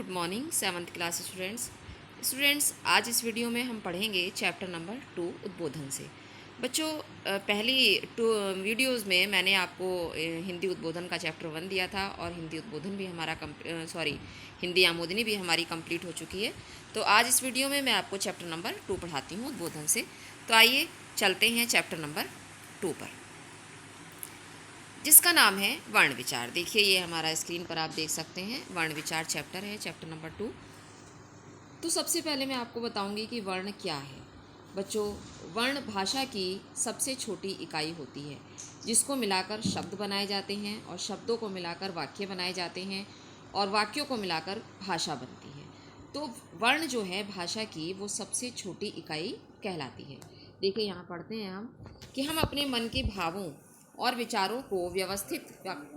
Good morning seventh class students आज इस video में हम पढ़ेंगे चैप्टर नंबर 2 उद्बोधन से। बच्चों, पहली टू वीडियोज़ में मैंने आपको हिंदी उद्बोधन का चैप्टर 1 दिया था और हिंदी उद्बोधन भी हमारा हिंदी आमोदनी भी हमारी कंप्लीट हो चुकी है। तो आज इस वीडियो में मैं आपको चैप्टर नंबर 2 पढ़ाती हूँ उद्बोधन से। तो आइए चलते हैं चैप्टर नंबर 2 पर, जिसका नाम है वर्ण विचार। देखिए, ये हमारा स्क्रीन पर आप देख सकते हैं, वर्ण विचार चैप्टर है, चैप्टर नंबर 2। तो सबसे पहले मैं आपको बताऊंगी कि वर्ण क्या है। बच्चों, वर्ण भाषा की सबसे छोटी इकाई होती है जिसको मिलाकर शब्द बनाए जाते हैं और शब्दों को मिलाकर वाक्य बनाए जाते हैं और वाक्यों को मिलाकर भाषा बनती है। तो वर्ण जो है भाषा की, वो सबसे छोटी इकाई कहलाती है। देखिए, यहाँ पढ़ते हैं हम कि हम अपने मन के भावों और विचारों को व्यवस्थित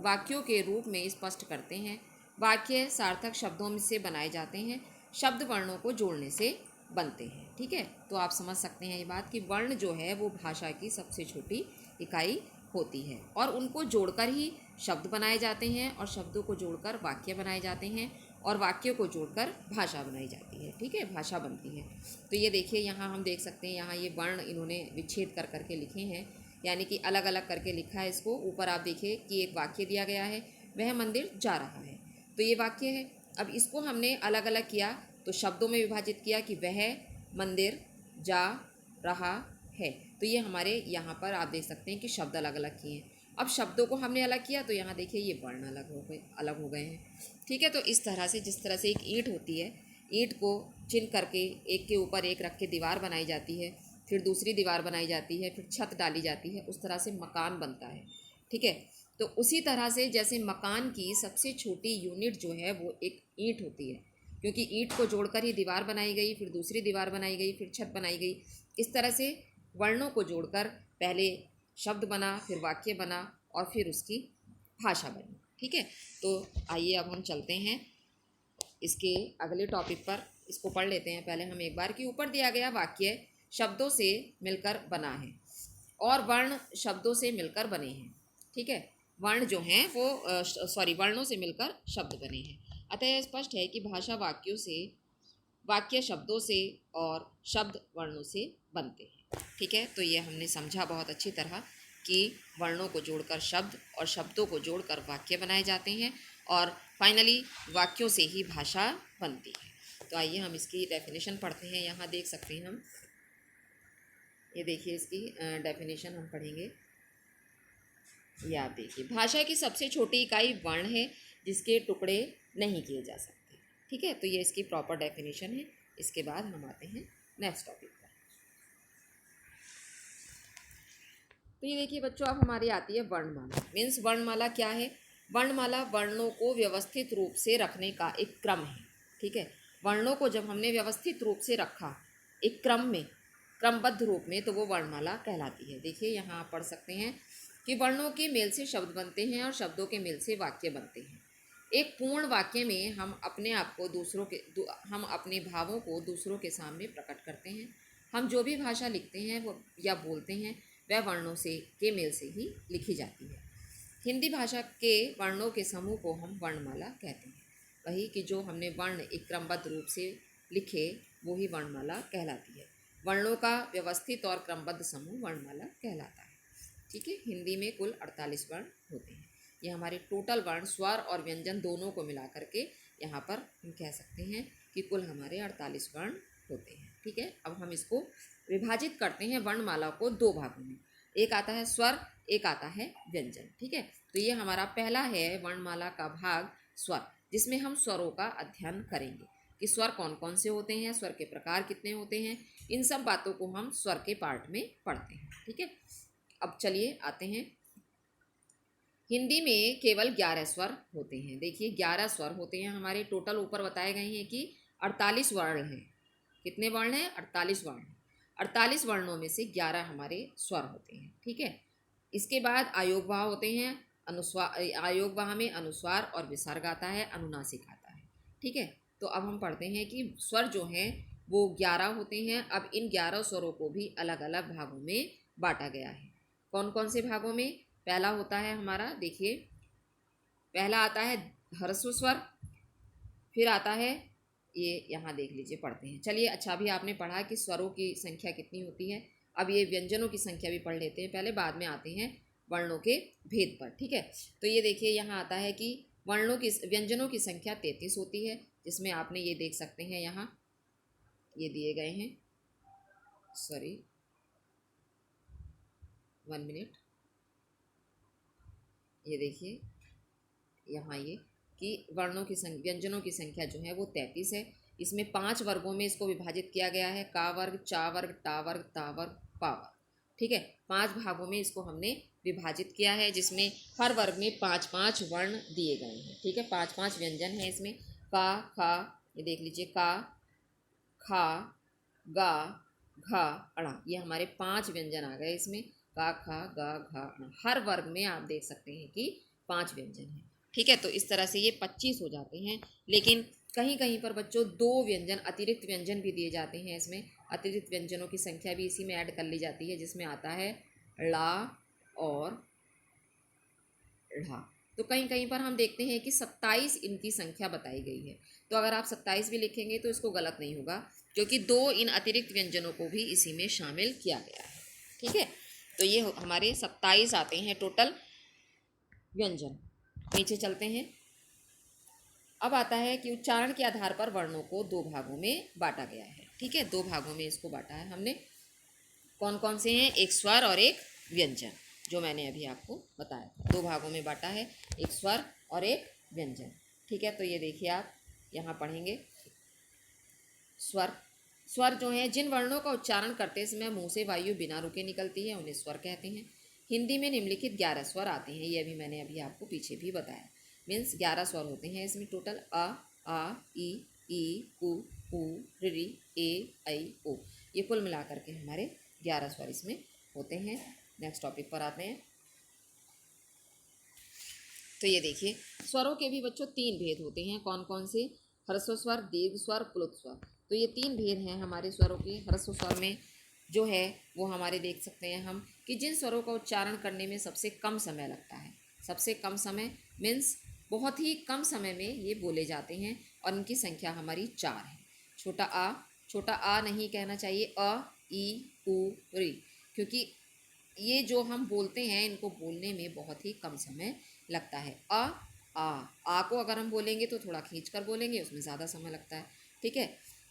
वाक्यों के रूप में स्पष्ट करते हैं। वाक्य सार्थक शब्दों से बनाए जाते हैं, शब्द वर्णों को जोड़ने से बनते हैं। ठीक है, तो आप समझ सकते हैं ये बात कि वर्ण जो है वो भाषा की सबसे छोटी इकाई होती है और उनको जोड़कर ही शब्द बनाए जाते हैं और शब्दों को जोड़कर वाक्य बनाए जाते हैं और वाक्यों को जोड़कर भाषा बनाई जाती है। ठीक है, भाषा बनती है। तो ये देखिए, यहाँ हम देख सकते हैं, यहाँ ये वर्ण इन्होंने विच्छेद कर करके लिखे हैं, यानी कि अलग अलग करके लिखा है इसको। ऊपर आप देखिए कि एक वाक्य दिया गया है, वह मंदिर जा रहा है, तो ये वाक्य है। अब इसको हमने अलग अलग किया, तो शब्दों में विभाजित किया कि वह मंदिर जा रहा है। तो ये हमारे यहाँ पर आप देख सकते हैं कि शब्द अलग अलग किए हैं। अब शब्दों को हमने अलग किया, तो यहाँ देखिए ये वर्ण अलग हो गए हैं। ठीक है, तो इस तरह से, जिस तरह से एक ईंट होती है, ईंट को चिन करके एक के ऊपर एक रख के दीवार बनाई जाती है, फिर दूसरी दीवार बनाई जाती है, फिर छत डाली जाती है, उस तरह से मकान बनता है। ठीक है, तो उसी तरह से जैसे मकान की सबसे छोटी यूनिट जो है वो एक ईंट होती है, क्योंकि ईंट को जोड़कर ही दीवार बनाई गई, फिर दूसरी दीवार बनाई गई, फिर छत बनाई गई। इस तरह से वर्णों को जोड़कर पहले शब्द बना, फिर वाक्य बना और फिर उसकी भाषा बनी। ठीक है, तो आइए अब हम चलते हैं इसके अगले टॉपिक पर। इसको पढ़ लेते हैं पहले हम एक बार कि ऊपर दिया गया वाक्य शब्दों से मिलकर बना है और वर्ण शब्दों से मिलकर बने हैं। ठीक है, वर्ण जो हैं वो वर्णों से मिलकर शब्द बने हैं। अतः यह स्पष्ट है कि भाषा वाक्यों से, वाक्य शब्दों से और शब्द वर्णों से बनते हैं। ठीक है, तो ये हमने समझा बहुत अच्छी तरह कि वर्णों को जोड़कर शब्द और शब्दों को जोड़कर वाक्य बनाए जाते हैं और फाइनली वाक्यों से ही भाषा बनती है। तो आइए हम इसकी डेफिनेशन पढ़ते हैं। यहाँ देख सकते हैं हम, ये देखिए इसकी डेफिनेशन हम पढ़ेंगे। ये आप देखिए, भाषा की सबसे छोटी इकाई वर्ण है जिसके टुकड़े नहीं किए जा सकते। ठीक है, तो ये इसकी प्रॉपर डेफिनेशन है। इसके बाद हम आते हैं नेक्स्ट टॉपिक पर। तो ये देखिए बच्चों, अब हमारी आती है वर्णमाला। मीन्स वर्णमाला क्या है? वर्णमाला वर्णों को व्यवस्थित रूप से रखने का एक क्रम है। ठीक है, वर्णों को जब हमने व्यवस्थित रूप से रखा एक क्रम में, क्रमबद्ध रूप में, तो वो वर्णमाला कहलाती है। देखिए, यहाँ आप पढ़ सकते हैं कि वर्णों के मेल से शब्द बनते हैं और शब्दों के मेल से वाक्य बनते हैं। एक पूर्ण वाक्य में हम अपने आप को हम अपने भावों को दूसरों के सामने प्रकट करते हैं। हम जो भी भाषा लिखते हैं वो या बोलते हैं, वह वर्णों से के मेल से ही लिखी जाती है। हिंदी भाषा के वर्णों के समूह को हम वर्णमाला कहते हैं। वही कि जो हमने वर्ण एक क्रमबद्ध रूप से लिखे, वो ही वर्णमाला कहलाती है। वर्णों का व्यवस्थित और क्रमबद्ध समूह वर्णमाला कहलाता है। ठीक है, हिंदी में कुल 48 वर्ण होते हैं। ये हमारे टोटल वर्ण, स्वर और व्यंजन दोनों को मिला करके यहाँ पर हम कह सकते हैं कि कुल हमारे 48 वर्ण होते हैं। ठीक है, अब हम इसको विभाजित करते हैं वर्णमाला को दो भागों में। एक आता है स्वर, एक आता है व्यंजन। ठीक है, तो ये हमारा पहला है वर्णमाला का भाग स्वर, जिसमें हम स्वरों का अध्ययन करेंगे कि स्वर कौन कौन से होते हैं, स्वर के प्रकार कितने होते हैं। इन सब बातों को हम स्वर के पार्ट में पढ़ते हैं। ठीक है, अब चलिए आते हैं। हिंदी में केवल 11 स्वर होते हैं। देखिए, 11 स्वर होते हैं हमारे। टोटल ऊपर बताए गए हैं कि 48 वर्ण हैं। कितने वर्ण हैं? 48 वर्ण। 48 वर्णों में से 11 हमारे स्वर होते हैं। ठीक है, इसके बाद आयोगवाह होते हैं। आयोगवाह में अनुस्वार और विसर्ग आता है, अनुनासिक आता है। ठीक है, तो अब हम पढ़ते हैं कि स्वर जो हैं वो 11 होते हैं। अब इन 11 स्वरों को भी अलग अलग भागों में बांटा गया है। कौन कौन से भागों में? पहला होता है हमारा, देखिए, पहला आता है ह्रस्व स्वर, फिर आता है ये, यहाँ देख लीजिए, पढ़ते हैं। चलिए, अच्छा अभी आपने पढ़ा कि स्वरों की संख्या कितनी होती है, अब ये व्यंजनों की संख्या भी पढ़ लेते हैं पहले, बाद में आते हैं वर्णों के भेद पर। ठीक है, तो ये देखिए यहाँ आता है कि वर्णों की व्यंजनों की संख्या 33 होती है, जिसमें आपने ये देख सकते हैं यहाँ ये दिए गए हैं, सॉरी 1 मिनट, ये देखिए यहाँ ये कि वर्णों की व्यंजनों की संख्या जो है वो 33 है। इसमें 5 वर्गों में इसको विभाजित किया गया है, का वर्ग, चा वर्ग, टा वर्ग, ता वर्ग, पा वर्ग। ठीक है, 5 भागों में इसको हमने विभाजित किया है, जिसमें हर वर्ग में 5-5 वर्ण दिए गए हैं। ठीक है, 5-5 व्यंजन है इसमें, का, खा, ये देख लीजिए, का, खा, गा, घा, अड़ा, ये हमारे 5 व्यंजन आ गए इसमें, का, खा, गा, घा, अड़ा। हर वर्ग में आप देख सकते हैं कि 5 व्यंजन हैं। ठीक है, तो इस तरह से ये 25 हो जाते हैं। लेकिन कहीं कहीं पर बच्चों 2 व्यंजन, अतिरिक्त व्यंजन भी दिए जाते हैं इसमें, अतिरिक्त व्यंजनों की संख्या भी इसी में ऐड कर ली जाती है, जिसमें आता है ला और ढ़ा। तो कहीं कहीं पर हम देखते हैं कि 27 इनकी संख्या बताई गई है, तो अगर आप 27 भी लिखेंगे तो इसको गलत नहीं होगा, क्योंकि 2 इन अतिरिक्त व्यंजनों को भी इसी में शामिल किया गया है। ठीक है, तो ये हमारे 27 आते हैं टोटल व्यंजन। नीचे चलते हैं। अब आता है कि उच्चारण के आधार पर वर्णों को 2 भागों में बांटा गया है। ठीक है, 2 भागों में इसको बांटा है हमने। कौन कौन से हैं? एक स्वर और एक व्यंजन, जो मैंने अभी आपको बताया था। 2 भागों में बांटा है, एक स्वर और एक व्यंजन। ठीक है, तो ये देखिए आप यहाँ पढ़ेंगे। स्वर, स्वर जो है जिन वर्णों का उच्चारण करते समय मुंह से वायु बिना रुके निकलती है, उन्हें स्वर कहते हैं। हिंदी में निम्नलिखित 11 स्वर आते हैं, ये अभी मैंने अभी आपको पीछे भी बताया। मीन्स 11 स्वर होते हैं इसमें टोटल, अ, आ, ई, उ, ऋ, ए, ऐ, ओ। ये कुल मिलाकर के हमारे 11 स्वर इसमें होते हैं। नेक्स्ट टॉपिक पर आते हैं। तो ये देखिए, स्वरों के भी बच्चों 3 भेद होते हैं। कौन कौन से? ह्रस्व स्वर, दीर्घ स्वर, प्लुत स्वर। तो ये 3 भेद हैं हमारे स्वरों के। ह्रस्व स्वर में जो है वो हमारे देख सकते हैं हम कि जिन स्वरों का उच्चारण करने में सबसे कम समय लगता है, सबसे कम समय मीन्स बहुत ही कम समय में ये बोले जाते हैं, और इनकी संख्या हमारी 4 है। छोटा आ नहीं कहना चाहिए, अ, ई, उ, ऋ, क्योंकि ये जो हम बोलते हैं इनको बोलने में बहुत ही कम समय लगता है। आ को अगर हम बोलेंगे तो थोड़ा खींच कर बोलेंगे, उसमें ज़्यादा समय लगता है। ठीक है,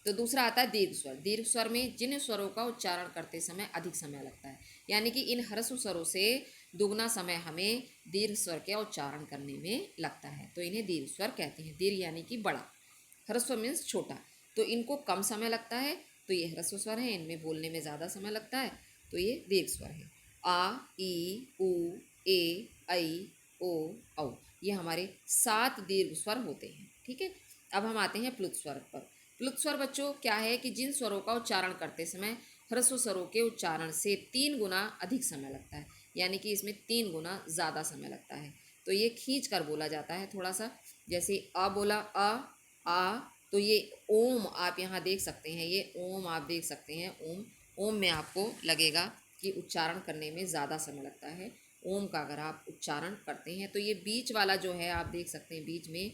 तो दूसरा आता है दीर्घ स्वर। दीर्घ स्वर में जिन स्वरों का उच्चारण करते समय अधिक समय लगता है, यानी कि इन ह्रस्व स्वरों से दुगना समय हमें दीर्घ स्वर का उच्चारण करने में लगता है, तो इन्हें दीर्घ स्वर कहते हैं। दीर्घ यानी कि बड़ा, ह्रस्व मीन्स छोटा, तो इनको कम समय लगता है, तो ये ह्रस्व स्वर है। इनमें बोलने में ज़्यादा समय लगता है, तो ये दीर्घ स्वर है। आ, ई, उ, ए, ऐ, ओ, औ, ये हमारे 7 दीर्घ स्वर होते हैं। ठीक है, अब हम आते हैं प्लुत स्वर पर। प्लुत स्वर बच्चों क्या है कि जिन स्वरों का उच्चारण करते समय ह्रस्व स्वरों के उच्चारण से 3 गुना अधिक समय लगता है, यानी कि इसमें 3 गुना ज़्यादा समय लगता है, तो ये खींच कर बोला जाता है थोड़ा सा। जैसे अ बोला, आ, तो ये ओम आप यहाँ देख सकते हैं, ये ओम आप देख सकते हैं। ओम में आपको लगेगा कि उच्चारण करने में ज़्यादा समय लगता है। ओम का अगर आप उच्चारण करते हैं तो ये बीच वाला जो है आप देख सकते हैं, बीच में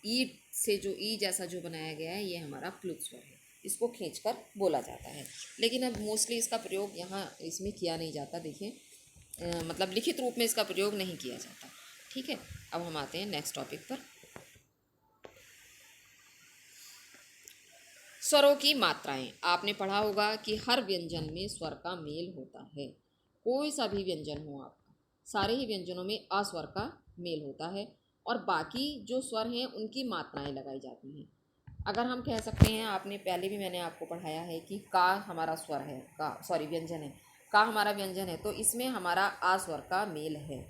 ई से जो ई जैसा जो बनाया गया है, ये हमारा प्लुत स्वर है, इसको खींचकर बोला जाता है। लेकिन अब मोस्टली इसका प्रयोग यहाँ इसमें किया नहीं जाता, देखिए मतलब लिखित रूप में इसका प्रयोग नहीं किया जाता। ठीक है, अब हम आते हैं नेक्स्ट टॉपिक पर। स्वरों की मात्राएं। आपने पढ़ा होगा कि हर व्यंजन में स्वर का मेल होता है। कोई सा भी व्यंजन हो आपका, सारे ही व्यंजनों में अ स्वर का मेल होता है, और बाकी जो स्वर हैं उनकी मात्राएं लगाई जाती हैं। अगर हम कह सकते हैं, आपने पहले भी मैंने आपको पढ़ाया है कि का हमारा स्वर है, का सॉरी व्यंजन है, का हमारा व्यंजन है, तो इसमें हमारा आ स्वर का मेल है।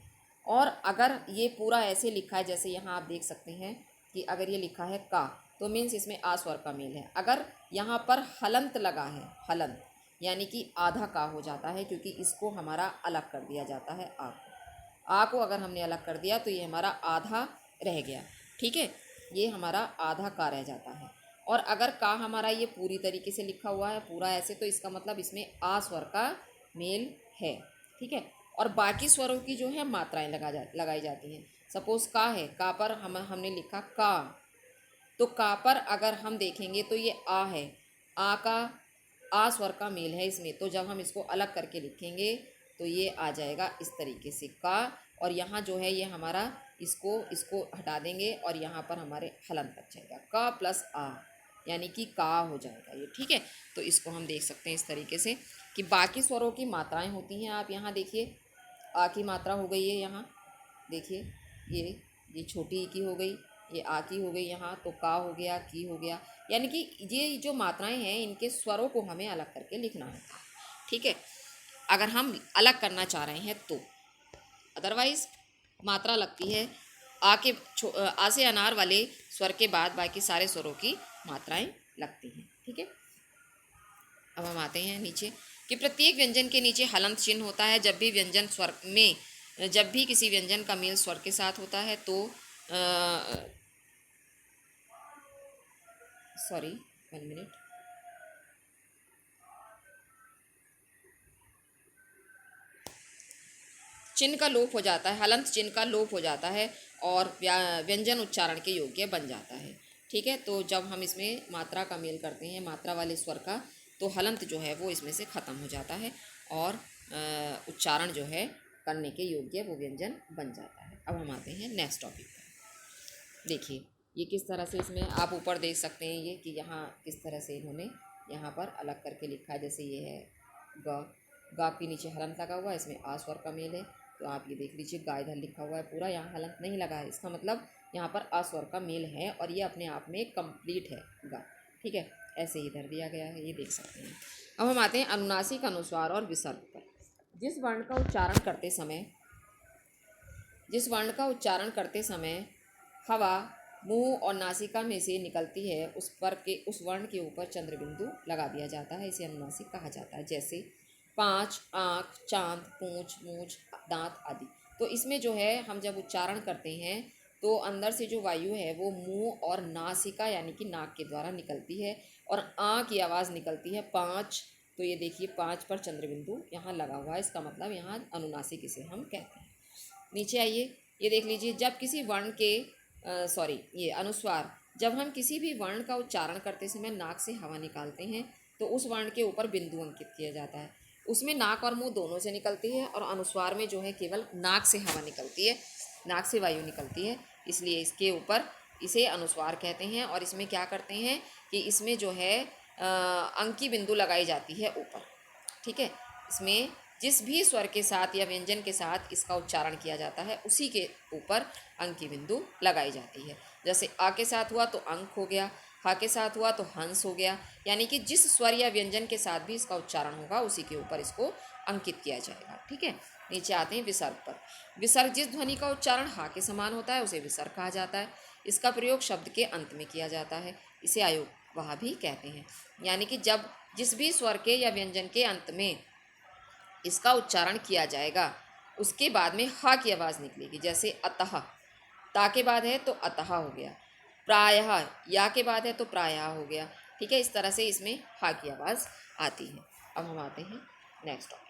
और अगर ये पूरा ऐसे लिखा है, जैसे यहाँ आप देख सकते हैं कि अगर ये लिखा है का, तो मीन्स इसमें आ स्वर का मेल है। अगर यहाँ पर हलंत लगा है, हलंत यानी कि आधा का हो जाता है, क्योंकि इसको हमारा अलग कर दिया जाता है। आ को अगर हमने अलग कर दिया तो ये हमारा आधा रह गया। ठीक है, ये हमारा आधा का रह जाता है। और अगर का हमारा ये पूरी तरीके से लिखा हुआ है, पूरा ऐसे, तो इसका मतलब इसमें आ स्वर का मेल है। ठीक है, और बाकी स्वरों की जो है मात्राएं लगाई जाती हैं। सपोज का है, का पर हमने लिखा का, तो का पर अगर हम देखेंगे तो ये आ है, आ का आ स्वर का मेल है इसमें, तो जब हम इसको अलग करके लिखेंगे तो ये आ जाएगा इस तरीके से का, और यहाँ जो है ये हमारा इसको हटा देंगे और यहाँ पर हमारे हलंत बच जाएगा, का प्लस आ यानी कि का हो जाएगा ये। ठीक है, तो इसको हम देख सकते हैं इस तरीके से कि बाकी स्वरों की मात्राएं होती हैं। आप यहाँ देखिए, आ की मात्रा हो गई है यहाँ, देखिए ये छोटी ई की हो गई, ये आ की हो गई यहाँ, तो का हो गया, की हो गया, यानी कि ये जो मात्राएं हैं इनके स्वरों को हमें अलग करके लिखना है। ठीक है, अगर हम अलग करना चाह रहे हैं तो, अदरवाइज मात्रा लगती है आ से अनार वाले स्वर के बाद बाकी सारे स्वरों की मात्राएं लगती हैं। ठीक है, अब हम आते हैं नीचे कि प्रत्येक व्यंजन के नीचे हलंत चिन्ह होता है। जब भी व्यंजन स्वर में, जब भी किसी व्यंजन का मेल स्वर के साथ होता है तो सॉरी 1 मिनट, चिन्ह का लोप हो जाता है, हलंत चिन्ह का लोप हो जाता है और व्यंजन उच्चारण के योग्य बन जाता है। ठीक है, तो जब हम इसमें मात्रा का मेल करते हैं, मात्रा वाले स्वर का, तो हलंत जो है वो इसमें से ख़त्म हो जाता है और उच्चारण जो है करने के योग्य वो व्यंजन बन जाता है। अब हम आते हैं नेक्स्ट टॉपिक पर। देखिए ये किस तरह से, इसमें आप ऊपर देख सकते हैं ये कि यहाँ किस तरह से इन्होंने यहाँ पर अलग करके लिखा है। जैसे ये है गा के नीचे हलंत लगा हुआ है, इसमें आ स्वर का मेल है, तो आप ये देख लीजिए गा इधर लिखा हुआ है पूरा, यहाँ हलंत नहीं लगा है, इसका मतलब यहाँ पर आ स्वर का मेल है और ये अपने आप में कंप्लीट है गा। ठीक है, ऐसे ही इधर दिया गया है, ये देख सकते हैं। अब हम आते हैं अनुनासिक, अनुस्वार और विसर्ग पर। जिस वर्ण का उच्चारण करते समय हवा मुंह और नासिका में से निकलती है, उस वर्ण के ऊपर चंद्र बिंदु लगा दिया जाता है, इसे अनुनासिक कहा जाता है। जैसे पाँच, आँख, चांद, पूंछ, मूंछ, दांत आदि। तो इसमें जो है हम जब उच्चारण करते हैं तो अंदर से जो वायु है वो मुंह और नासिका यानी कि नाक के द्वारा निकलती है और आ की आवाज़ निकलती है पाँच। तो ये देखिए 5 पर चंद्र बिंदु यहाँ लगा हुआ है, इसका मतलब यहाँ अनुनासिक इसे हम कहते हैं। नीचे आइए, ये देख लीजिए, जब किसी वर्ण के ये अनुस्वार, जब हम किसी भी वर्ण का उच्चारण करते समय नाक से हवा निकालते हैं तो उस वर्ण के ऊपर बिंदु अंकित किया जाता है। उसमें नाक और मुंह दोनों से निकलती है और अनुस्वार में जो है केवल नाक से हवा निकलती है, नाक से वायु निकलती है, इसलिए इसके ऊपर इसे अनुस्वार कहते हैं। और इसमें क्या करते हैं कि इसमें जो है अंकी बिंदु लगाई जाती है ऊपर। ठीक है, इसमें जिस भी स्वर के साथ या व्यंजन के साथ इसका उच्चारण किया जाता है उसी के ऊपर अंकी बिंदु लगाई जाती है। जैसे आ के साथ हुआ तो अंक हो गया, हा के साथ हुआ तो हंस हो गया, यानी कि जिस स्वर या व्यंजन के साथ भी इसका उच्चारण होगा उसी के ऊपर इसको अंकित किया जाएगा। ठीक है, नीचे आते हैं विसर्ग पर। विसर्ग, जिस ध्वनि का उच्चारण हा के समान होता है उसे विसर्ग कहा जाता है। इसका प्रयोग शब्द के अंत में किया जाता है, इसे आयोगवाह भी कहते हैं। यानी कि जब जिस भी स्वर के या व्यंजन के अंत में इसका उच्चारण किया जाएगा उसके बाद में हा की आवाज़ निकलेगी। जैसे अतः, ता के बाद है तो अतः हो गया, प्रायः या के बाद है तो प्रायः हो गया। ठीक है, इस तरह से इसमें हा की आवाज़ आती है। अब हम आते हैं नेक्स्ट टॉपिक।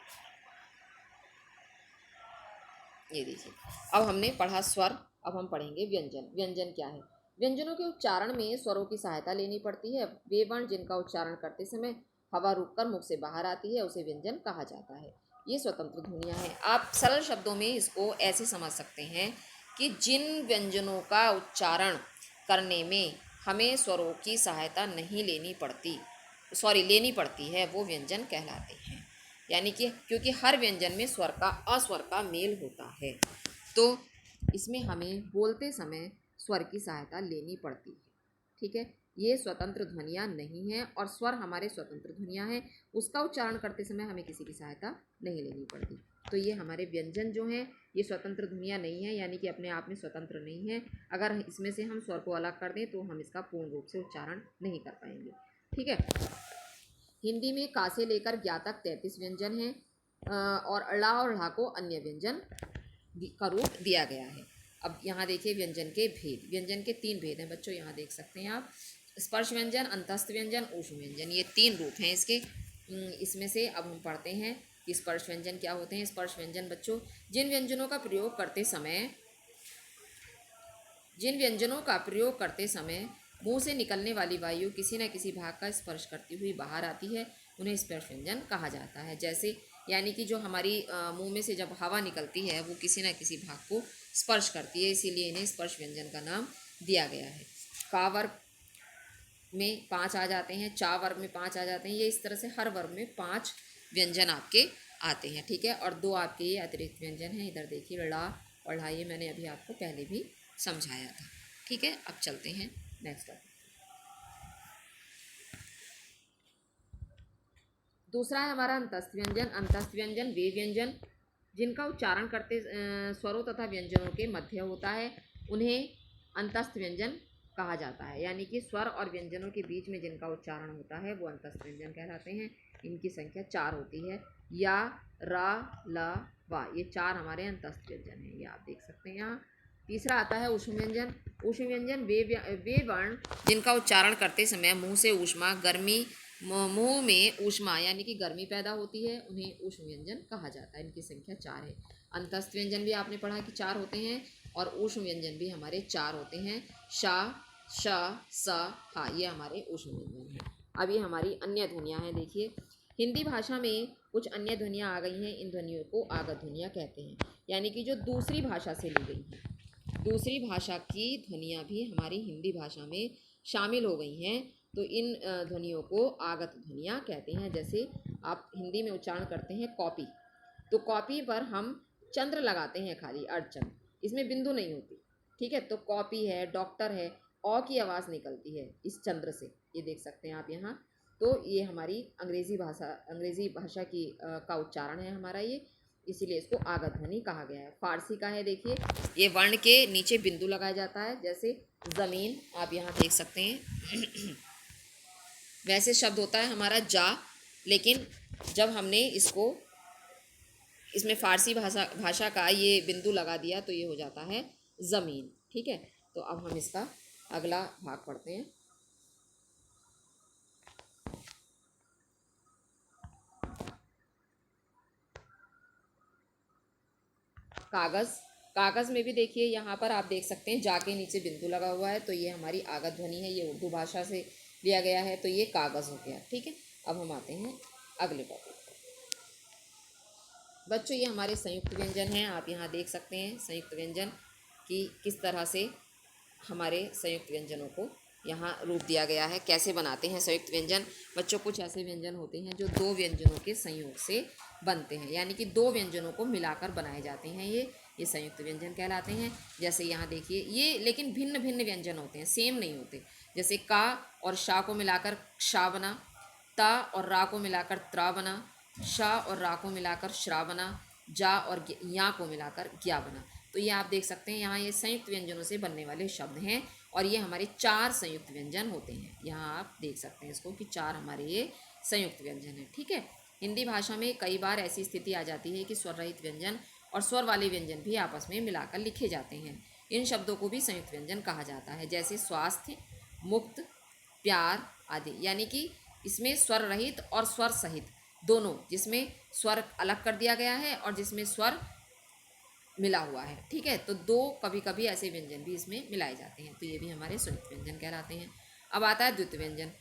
ये देखिए, अब हमने पढ़ा स्वर, अब हम पढ़ेंगे व्यंजन। व्यंजन क्या है? व्यंजनों के उच्चारण में स्वरों की सहायता लेनी पड़ती है। वे वर्ण जिनका उच्चारण करते समय हवा रुककर मुख से बाहर आती है उसे व्यंजन कहा जाता है। ये स्वतंत्र ध्वनियाँ हैं। आप सरल शब्दों में इसको ऐसे समझ सकते हैं कि जिन व्यंजनों का उच्चारण करने में हमें स्वरों की सहायता नहीं लेनी पड़ती, लेनी पड़ती है, वो व्यंजन कहलाते हैं। यानी कि क्योंकि हर व्यंजन में स्वर का अस्वर का मेल होता है तो इसमें हमें बोलते समय स्वर की सहायता लेनी पड़ती है। ठीक है, ये स्वतंत्र ध्वनियाँ नहीं हैं और स्वर हमारे स्वतंत्र ध्वनियाँ हैं, उसका उच्चारण करते समय हमें किसी की सहायता नहीं लेनी पड़ती। तो ये हमारे व्यंजन जो हैं ये स्वतंत्र ध्वनियाँ नहीं हैं, यानी कि अपने आप में स्वतंत्र नहीं है। अगर इसमें से हम स्वर को अलग कर दें तो हम इसका पूर्ण रूप से उच्चारण नहीं कर पाएंगे। ठीक है, हिंदी में का से लेकर ज्ञा तक 33 व्यंजन हैं और अड़ा और ढ़ा को अन्य व्यंजन का रूप दिया गया है। अब यहाँ देखिए व्यंजन के भेद, व्यंजन के 3 भेद हैं बच्चों, यहाँ देख सकते हैं आप, स्पर्श व्यंजन, अंतस्थ व्यंजन, ऊष्म व्यंजन, ये 3 रूप हैं इसके। इसमें से अब हम पढ़ते हैं कि स्पर्श व्यंजन क्या होते हैं। स्पर्श व्यंजन बच्चों जिन व्यंजनों का प्रयोग करते समय मुंह से निकलने वाली वायु किसी न किसी भाग का स्पर्श करती हुई बाहर आती है, उन्हें स्पर्श व्यंजन कहा जाता है। जैसे यानी कि जो हमारी मुंह में से जब हवा निकलती है वो किसी न किसी भाग को स्पर्श करती है, इसीलिए इन्हें स्पर्श व्यंजन का नाम दिया गया है। का वर्ग में 5 आ जाते हैं, चा वर्ग में 5 आ जाते हैं, ये इस तरह से हर वर्ग में 5 व्यंजन आपके आते हैं, ठीक है। और 2 आपके ये अतिरिक्त व्यंजन हैं, इधर देखिए ड़ा और ढ़ा, ये मैंने अभी आपको पहले भी समझाया था, ठीक है। अब चलते हैं नेक्स्ट टॉपिक। दूसरा है हमारा अंतस्थ व्यंजन। अंतस्थ व्यंजन वे व्यंजन जिनका उच्चारण करते स्वरों तथा व्यंजनों के मध्य होता है, उन्हें अंतस्थ व्यंजन कहा जाता है। यानी कि स्वर और व्यंजनों के बीच में जिनका उच्चारण होता है वो अंतस्थ व्यंजन कहलाते हैं। इनकी संख्या 4 होती है, या, रा, ला, वा, ये 4 हमारे अंतस्थ व्यंजन हैं, ये आप देख सकते हैं यहाँ। तीसरा आता है ऊष्म व्यंजन। ऊष्म व्यंजन वे वर्ण जिनका उच्चारण करते समय मुंह से ऊष्मा गर्मी मुंह में ऊष्मा यानी कि गर्मी पैदा होती है, उन्हें ऊष्म व्यंजन कहा जाता है। इनकी संख्या 4 है। अंतस्थ व्यंजन भी आपने पढ़ा कि 4 होते हैं और ऊष्म व्यंजन भी हमारे 4 होते हैं। शा, श, स, हा, ये हमारे ऊष्म व्यंजन हैं। अब ये हमारी अन्य ध्वनियाँ हैं। देखिए हिंदी भाषा में कुछ अन्य ध्वनियाँ आ गई हैं, इन ध्वनियों को आगत ध्वनियाँ कहते हैं, यानी कि जो दूसरी भाषा से ली गई हैं। दूसरी भाषा की ध्वनियाँ भी हमारी हिंदी भाषा में शामिल हो गई हैं, तो इन ध्वनियों को आगत ध्वनियाँ कहते हैं। जैसे आप हिंदी में उच्चारण करते हैं कॉपी, तो कॉपी पर हम चंद्र लगाते हैं, खाली अर्धचंद्र, इसमें बिंदु नहीं होती, ठीक है। तो कॉपी है, डॉक्टर है, औ की आवाज़ निकलती है इस चंद्र से, ये देख सकते हैं आप यहाँ। तो ये हमारी अंग्रेज़ी भाषा की का उच्चारण है हमारा ये, इसीलिए इसको आगत ध्वनि कहा गया है। फारसी का है, देखिए ये वर्ण के नीचे बिंदु लगाया जाता है, जैसे ज़मीन आप यहाँ देख सकते हैं। वैसे शब्द होता है हमारा जा, लेकिन जब हमने इसमें फारसी भाषा का ये बिंदु लगा दिया तो ये हो जाता है ज़मीन, ठीक है। तो अब हम इसका अगला भाग पढ़ते हैं। कागज़। कागज़ में भी देखिए यहाँ पर आप देख सकते हैं जा के नीचे बिंदु लगा हुआ है, तो ये हमारी आगत ध्वनि है, ये उर्दू भाषा से लिया गया है, तो ये कागज़ हो गया, ठीक है। अब हम आते हैं अगले टॉपिक पर। बच्चों ये हमारे संयुक्त व्यंजन हैं, आप यहाँ देख सकते हैं संयुक्त व्यंजन कि किस तरह से हमारे संयुक्त व्यंजनों को यहाँ रूप दिया गया है, कैसे बनाते हैं संयुक्त व्यंजन। बच्चों कुछ ऐसे व्यंजन होते हैं जो 2 व्यंजनों के संयोग से बनते हैं, यानी कि 2 व्यंजनों को मिलाकर बनाए जाते हैं, ये संयुक्त व्यंजन कहलाते हैं। जैसे यहाँ देखिए ये लेकिन भिन्न भिन्न व्यंजन होते हैं, सेम नहीं होते। जैसे का और शा को मिलाकर क्षा बना, ता और रा को मिलाकर त्रा बना, शा और रा को मिलाकर श्रा बना, जा और या को मिलाकर ज्ञा बना। तो ये आप देख सकते हैं यहाँ ये संयुक्त व्यंजनों से बनने वाले शब्द हैं, और ये हमारे 4 संयुक्त व्यंजन होते हैं। यहाँ आप देख सकते हैं इसको कि 4 हमारे ये संयुक्त व्यंजन हैं, ठीक है। हिंदी भाषा में कई बार ऐसी स्थिति आ जाती है कि स्वर रहित व्यंजन और स्वर वाले व्यंजन भी आपस में मिलाकर लिखे जाते हैं। इन शब्दों को भी संयुक्त व्यंजन कहा जाता है, जैसे स्वास्थ्य, मुक्त, प्यार आदि। यानी कि इसमें स्वर रहित और स्वर सहित दोनों, जिसमें स्वर अलग कर दिया गया है और जिसमें स्वर मिला हुआ है, ठीक है। तो 2 कभी कभी ऐसे व्यंजन भी इसमें मिलाए जाते हैं, तो ये भी हमारे संयुक्त व्यंजन कहलाते हैं। अब आता है द्वित्व व्यंजन।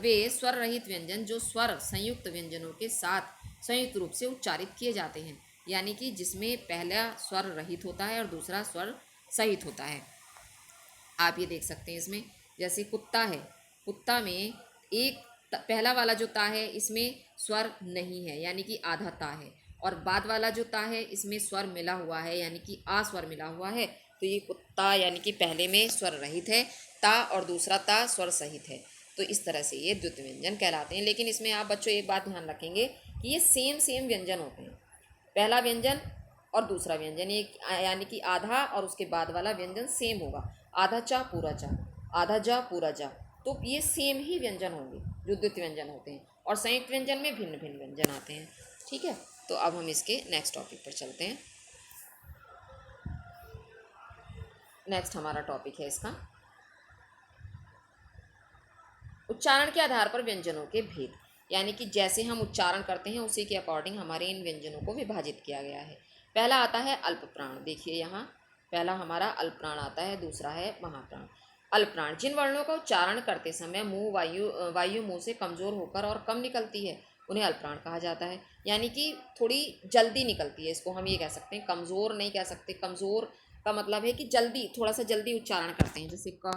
वे स्वर रहित व्यंजन जो स्वर संयुक्त व्यंजनों के साथ संयुक्त रूप से उच्चारित किए जाते हैं, यानी कि जिसमें पहला स्वर रहित होता है और दूसरा स्वर सहित होता है। आप ये देख सकते हैं इसमें, जैसे कुत्ता है, कुत्ता में एक पहला वाला जो ता है इसमें स्वर नहीं है, यानी कि आधा ता है, और बाद वाला जो ता है इसमें स्वर मिला हुआ है, यानी कि आ स्वर मिला हुआ है। तो ये कुत्ता यानी कि पहले में स्वर रहित है ता और दूसरा ता स्वर सहित है, तो इस तरह से ये द्वित्व व्यंजन कहलाते हैं। लेकिन इसमें आप बच्चों एक बात ध्यान रखेंगे कि ये सेम व्यंजन होते हैं, पहला व्यंजन और दूसरा व्यंजन एक, यानी कि आधा और उसके बाद वाला व्यंजन सेम होगा। आधा चा पूरा चा, आधा जा पूरा जा, तो ये सेम ही व्यंजन होंगे जो द्वितीय व्यंजन होते हैं, और संयुक्त व्यंजन में भिन्न भिन्न व्यंजन आते हैं, ठीक है। तो अब हम इसके नेक्स्ट टॉपिक पर चलते हैं। नेक्स्ट हमारा टॉपिक है इसका उच्चारण के आधार पर व्यंजनों के भेद, यानी कि जैसे हम उच्चारण करते हैं उसी के अकॉर्डिंग हमारे इन व्यंजनों को विभाजित किया गया है। पहला आता है अल्प प्राण। देखिए यहाँ पहला हमारा अल्प प्राण आता है, दूसरा है महाप्राण। अल्पप्राण, जिन वर्णों का उच्चारण करते समय मुंह वायु मुंह से कमजोर होकर और कम निकलती है उन्हें अल्पप्राण कहा जाता है। यानी कि थोड़ी जल्दी निकलती है, इसको हम ये कह सकते हैं, कमज़ोर नहीं कह सकते। कमज़ोर का मतलब है कि जल्दी, थोड़ा सा जल्दी उच्चारण करते हैं, जैसे क,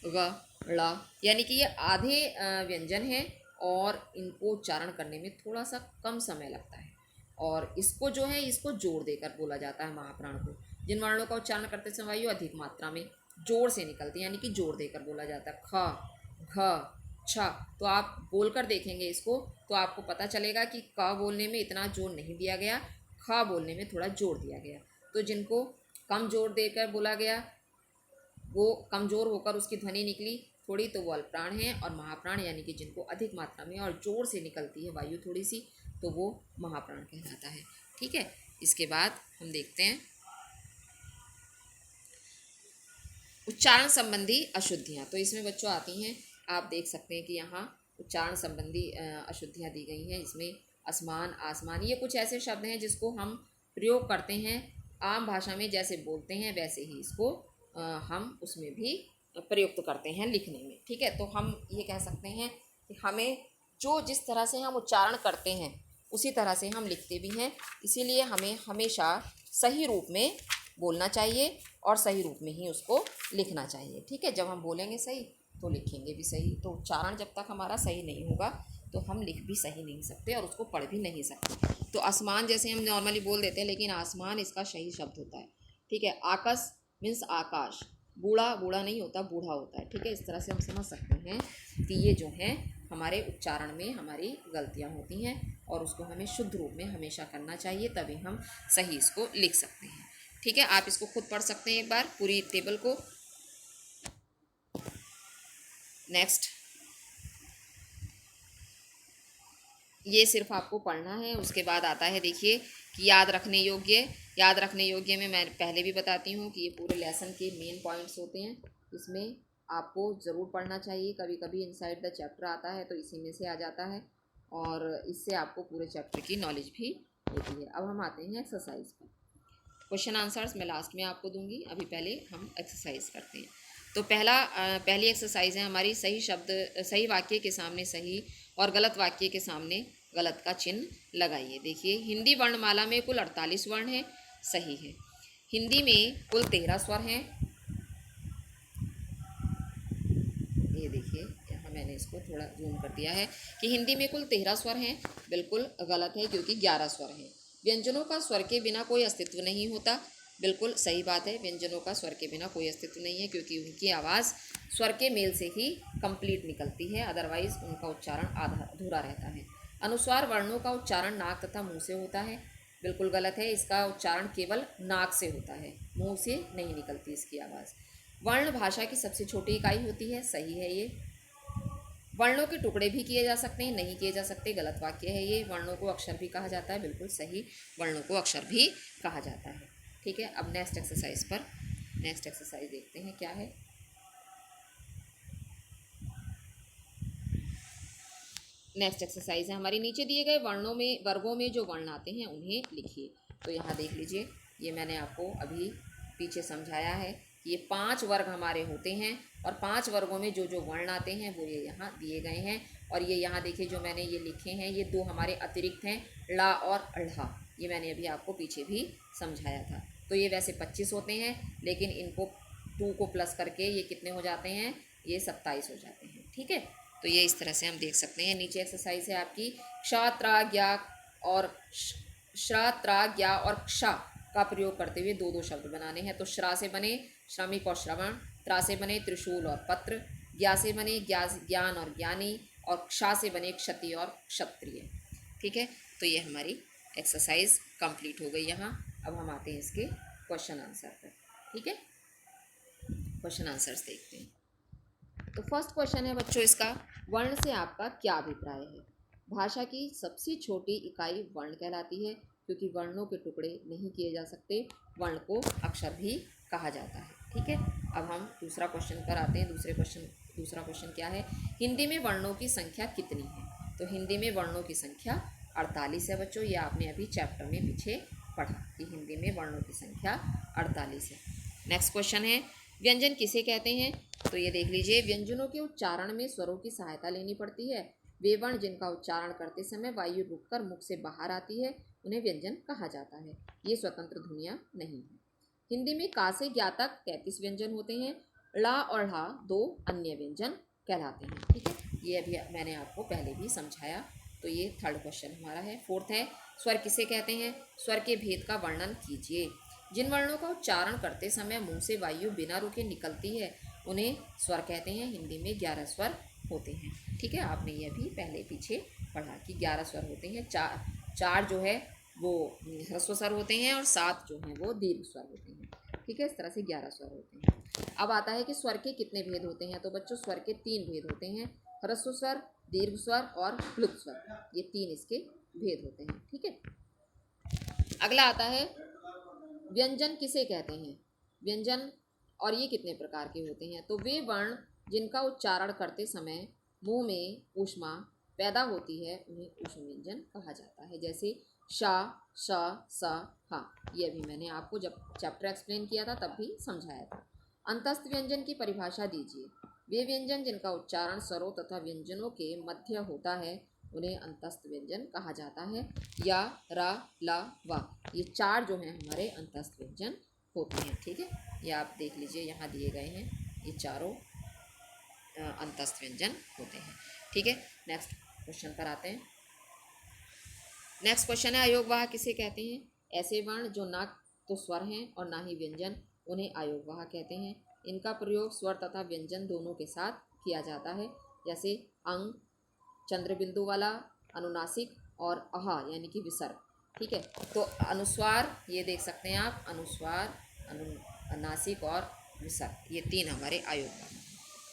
ग, ड़, यानी कि ये आधे व्यंजन हैं और इनको उच्चारण करने में थोड़ा सा कम समय लगता है। और इसको जो है, इसको जोड़ देकर बोला जाता है महाप्राण को। जिन वर्णों का उच्चारण करते समय वायु अधिक मात्रा में जोर से निकलती है, यानी कि जोड़ देकर बोला जाता है। ख, घ, छ। तो आप बोलकर देखेंगे इसको तो आपको पता चलेगा कि क बोलने में इतना जोर नहीं दिया गया, ख बोलने में थोड़ा जोर दिया गया। तो जिनको कम जोर देकर बोला गया, वो कमज़ोर होकर उसकी ध्वनि निकली थोड़ी, तो वो अल्पप्राण है। और महाप्राण यानी कि जिनको अधिक मात्रा में और जोर से निकलती है वायु थोड़ी सी, तो वो महाप्राण कहलाता है। ठीक है, इसके बाद हम देखते हैं उच्चारण संबंधी अशुद्धियाँ। तो इसमें बच्चों आती हैं, आप देख सकते हैं कि यहाँ उच्चारण संबंधी अशुद्धियाँ दी गई हैं। इसमें असमान, आसमान, ये कुछ ऐसे शब्द हैं जिसको हम प्रयोग करते हैं आम भाषा में, जैसे बोलते हैं वैसे ही इसको हम उसमें भी प्रयुक्त करते हैं लिखने में। ठीक है, तो हम ये कह सकते हैं कि हमें जो जिस तरह से हम उच्चारण करते हैं उसी तरह से हम लिखते भी हैं, इसीलिए हमें हमेशा सही रूप में बोलना चाहिए और सही रूप में ही उसको लिखना चाहिए। ठीक है, जब हम बोलेंगे सही तो लिखेंगे भी सही। तो उच्चारण जब तक हमारा सही नहीं होगा तो हम लिख भी सही नहीं सकते और उसको पढ़ भी नहीं सकते। तो आसमान जैसे हम नॉर्मली बोल देते हैं, लेकिन आसमान इसका सही शब्द होता है। ठीक है, आकाश मीन्स आकाश, बूढ़ा बूढ़ा नहीं होता, बूढ़ा होता है। ठीक है, इस तरह से हम समझ सकते हैं कि ये जो है हमारे उच्चारण में हमारी गलतियाँ होती हैं और उसको हमें शुद्ध रूप में हमेशा करना चाहिए, तभी हम सही इसको लिख सकते हैं। ठीक है, आप इसको खुद पढ़ सकते हैं एक बार पूरी टेबल को। नेक्स्ट, ये सिर्फ आपको पढ़ना है। उसके बाद आता है, देखिए कि याद रखने योग्य। याद रखने योग्य में मैं पहले भी बताती हूँ कि ये पूरे लेसन के मेन पॉइंट्स होते हैं, इसमें आपको ज़रूर पढ़ना चाहिए। कभी कभी इनसाइड द चैप्टर आता है तो इसी में से आ जाता है और इससे आपको पूरे चैप्टर की नॉलेज भी होती है। अब हम आते हैं एक्सरसाइज पर। क्वेश्चन आंसर्स मैं लास्ट में आपको दूंगी, अभी पहले हम एक्सरसाइज करते हैं। तो पहली एक्सरसाइज है हमारी, सही शब्द, सही वाक्य के सामने सही और गलत वाक्य के सामने गलत का चिन्ह लगाइए। देखिए, हिंदी वर्णमाला में कुल 48 वर्ण हैं, सही है। हिंदी में कुल 13 स्वर हैं, ये देखिए यहाँ मैंने इसको थोड़ा जूम कर दिया है कि हिंदी में कुल 13 स्वर हैं, बिल्कुल गलत है क्योंकि 11 स्वर हैं। व्यंजनों का स्वर के बिना कोई अस्तित्व नहीं होता, बिल्कुल सही बात है। व्यंजनों का स्वर के बिना कोई अस्तित्व नहीं है क्योंकि उनकी आवाज़ स्वर के मेल से ही कंप्लीट निकलती है, अदरवाइज उनका उच्चारण आधा अधूरा रहता है। अनुस्वार वर्णों का उच्चारण नाक तथा मुंह से होता है, बिल्कुल गलत है। इसका उच्चारण केवल नाक से होता है, मुंह से नहीं निकलती इसकी आवाज़। वर्ण भाषा की सबसे छोटी इकाई होती है, सही है ये। वर्णों के टुकड़े भी किए जा सकते हैं, नहीं किए जा सकते, गलत वाक्य है ये। वर्णों को अक्षर भी कहा जाता है, बिल्कुल सही, वर्णों को अक्षर भी कहा जाता है। ठीक है, अब नेक्स्ट एक्सरसाइज पर, नेक्स्ट एक्सरसाइज देखते हैं क्या है। नेक्स्ट एक्सरसाइज है हमारी, नीचे दिए गए वर्गों में जो वर्ण आते हैं उन्हें लिखिए। तो यहाँ देख लीजिए, ये मैंने आपको अभी पीछे समझाया है कि ये 5 वर्ग हमारे होते हैं और 5 वर्गों में जो जो वर्ण आते हैं वो ये यहाँ दिए गए हैं। और ये यहाँ देखिए जो मैंने ये लिखे हैं, ये 2 हमारे अतिरिक्त हैं, ला और अढ़ा, ये मैंने अभी आपको पीछे भी समझाया था। तो ये वैसे 25 होते हैं, लेकिन इनको 2 को प्लस करके ये कितने हो जाते हैं, ये 27 हो जाते हैं। ठीक है, तो ये इस तरह से हम देख सकते हैं। नीचे एक्सरसाइज है आपकी, क्षात्राज्ञा और श्रात्राज्ञा औरक्षा का प्रयोग करते हुए 2 शब्द बनाने हैं। तो श्रा से बने श्रमिक और श्रवण, त्रा से बने त्रिशूल और पत्र, ज्ञा से बने ज्ञान और ज्ञानी, औरक्षा से बने क्षति और क्षत्रिय। ठीक है, तो ये हमारी एक्सरसाइज कंप्लीट हो गई यहाँ। अब हम आते हैं इसके क्वेश्चन आंसर पर। ठीक है, क्वेश्चन आंसर्स देखते हैं। तो फर्स्ट क्वेश्चन है बच्चों इसका, वर्ण से आपका क्या अभिप्राय है। भाषा की सबसे छोटी इकाई वर्ण कहलाती है क्योंकि वर्णों के टुकड़े नहीं किए जा सकते, वर्ण को अक्षर भी कहा जाता है। ठीक है, अब हम दूसरा क्वेश्चन पर आते हैं। दूसरा क्वेश्चन क्या है, हिंदी में वर्णों की संख्या कितनी है। तो हिंदी में वर्णों की संख्या 48 है बच्चों, ये आपने अभी चैप्टर में पीछे पढ़ा कि हिंदी में वर्णों की संख्या 48 है। नेक्स्ट क्वेश्चन है, व्यंजन किसे कहते हैं। तो ये देख लीजिए, व्यंजनों के उच्चारण में स्वरों की सहायता लेनी पड़ती है। वे वर्ण जिनका उच्चारण करते समय वायु रुककर मुख से बाहर आती है उन्हें व्यंजन कहा जाता है। ये स्वतंत्र ध्वनियाँ नहीं है। हिंदी में का से ज्ञा तक 33 व्यंजन होते हैं। ला और ढ़ा 2 अन्य व्यंजन कहलाते हैं। ठीक है, ये अभी मैंने आपको पहले भी समझाया। तो ये थर्ड क्वेश्चन हमारा है। फोर्थ है, स्वर किसे कहते हैं? स्वर के भेद का वर्णन कीजिए। जिन वर्णों का उच्चारण करते समय मुंह से वायु बिना रुके निकलती है उन्हें स्वर कहते हैं। हिंदी में 11 स्वर होते हैं। ठीक है, आपने ये भी पहले पीछे पढ़ा कि 11 स्वर होते हैं। चार जो है वो ह्रस्व स्वर होते हैं और 7 जो हैं वो दीर्घ स्वर होते हैं। ठीक है, इस तरह से 11 स्वर होते हैं। अब आता है कि स्वर के कितने भेद होते हैं। तो बच्चों, स्वर के 3 भेद होते हैं, ह्रस्व स्वर, दीर्घ स्वर और प्लुत स्वर। ये 3 इसके भेद होते हैं। ठीक है, अगला आता है, व्यंजन किसे कहते हैं? व्यंजन और ये कितने प्रकार के होते हैं? तो वे वर्ण जिनका उच्चारण करते समय मुंह में ऊष्मा पैदा होती है उन्हें ऊष्म व्यंजन कहा जाता है। जैसे शा, श, स, हा। ये अभी मैंने आपको जब चैप्टर एक्सप्लेन किया था तब भी समझाया था। अंतस्थ व्यंजन की परिभाषा दीजिए। वे व्यंजन जिनका उच्चारण स्वरों तथा व्यंजनों के मध्य होता है उन्हें अंतस्थ व्यंजन कहा जाता है। या, रा, ला, वा, ये 4 जो हैं हमारे अंतस्थ व्यंजन होते हैं। ठीक है, ये आप देख लीजिए, यहाँ दिए गए हैं, ये चारों अंतस्थ व्यंजन होते हैं। ठीक है, नेक्स्ट क्वेश्चन पर आते हैं। नेक्स्ट क्वेश्चन है, अयोगवाह किसे कहते हैं? ऐसे वर्ण जो ना तो स्वर हैं और ना ही व्यंजन, उन्हें अयोगवाह कहते हैं। इनका प्रयोग स्वर तथा व्यंजन दोनों के साथ किया जाता है। जैसे अंग, चंद्र बिंदु वाला, अनुनासिक और अहा यानी कि विसर्ग। ठीक है, तो अनुस्वार ये देख सकते हैं आप, अनुस्वार, अनुनासिक और विसर्ग, ये 3 हमारे अयोगवाह हैं।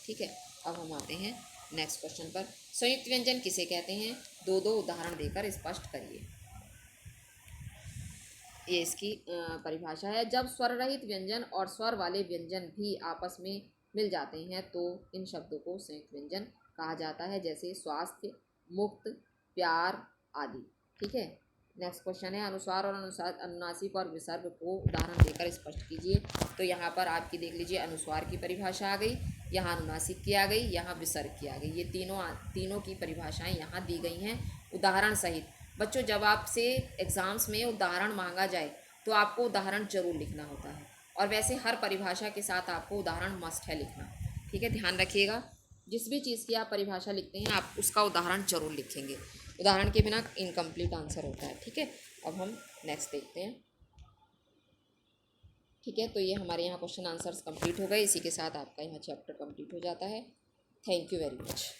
ठीक है, अब हम आते हैं नेक्स्ट क्वेश्चन पर। संयुक्त व्यंजन किसे कहते हैं? 2 उदाहरण देकर स्पष्ट करिए। ये इसकी परिभाषा है। जब स्वर रहित व्यंजन और स्वर वाले व्यंजन भी आपस में मिल जाते हैं तो इन शब्दों को संयुक्त व्यंजन कहा जाता है। जैसे स्वास्थ्य, मुक्त, प्यार आदि। ठीक है, नेक्स्ट क्वेश्चन है, अनुस्वार और अनुनासिक और विसर्ग को उदाहरण देकर स्पष्ट कीजिए। तो यहाँ पर आपकी देख लीजिए, अनुस्वार की परिभाषा आ गई, यहाँ अनुनासिक की आ गई, यहाँ विसर्ग की आ गई। ये तीनों की परिभाषाएं यहाँ दी गई हैं उदाहरण सहित। बच्चों, जब आपसे एग्ज़ाम्स में उदाहरण मांगा जाए तो आपको उदाहरण जरूर लिखना होता है, और वैसे हर परिभाषा के साथ आपको उदाहरण मस्ट है लिखना। ठीक है, ध्यान रखिएगा, जिस भी चीज़ की आप परिभाषा लिखते हैं आप उसका उदाहरण जरूर लिखेंगे। उदाहरण के बिना इनकम्प्लीट आंसर होता है। ठीक है, अब हम नेक्स्ट देखते हैं। ठीक है, तो ये हमारे यहाँ क्वेश्चन आंसर्स कंप्लीट हो गए। इसी के साथ आपका यहाँ चैप्टर कंप्लीट हो जाता है। Thank you very much.